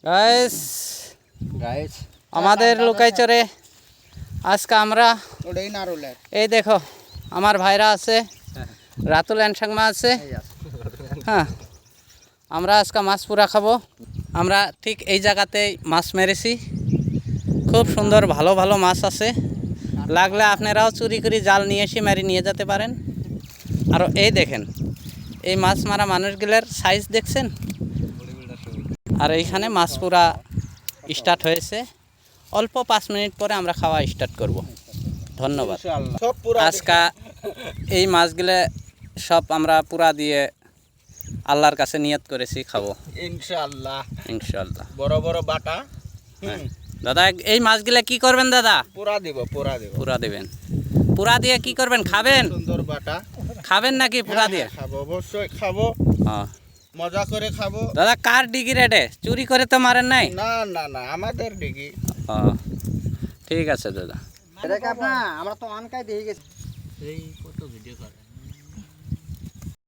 Guys guys আমাদের লুকাইচরে আজকে আমরা ওটাই নারুলের এই দেখো আমার ভাইরা আছে, রাতুল অ্যান্ড সাংমা আছে। হ্যাঁ, আমরা আজকে মাছ পুরা খাবো। আমরা ঠিক এই জায়গাতেই মাছ মেরেছি, খুব সুন্দর ভালো ভালো মাছ আছে। লাগলে আপনারাও চুরি করে জাল নিয়ে এসে মেরে নিয়ে যেতে পারেন। আর এই দেখেন এই মাছ মারা মানুষগুলোর সাইজ দেখছেন। আর এইখানে মাছ পুরা স্টার্ট হয়েছে, অল্প 5 মিনিট পরে আমরা খাওয়া স্টার্ট করব। ধন্যবাদ। সব পুরা আজকে এই মাছগুলো সব আমরা পুরা দিয়ে আল্লাহর কাছে নিয়ত করেছি খাবো ইনশাআল্লাহ। ইনশাআল্লাহ। বড় বড় বাটা। হ্যাঁ। দাদা এই মাছগুলো কি করবেন দাদা? পুরা দিব পুরা দেবেন। পুরা দিয়ে কি করবেন? খাবেন? সুন্দর বাটা। খাবেন নাকি পুরা দিয়ে? খাবো, অবশ্যই খাবো, হ্যাঁ মজা করে খাবো। দাদা কার ডিগি রেটে? চুরি করে তো মারেন নাই? না না না, আমাদের ডিগি। ঠিক আছে দাদা। আমরা তো অনকাই দিয়ে গেছি। এই কত ভিডিও করে।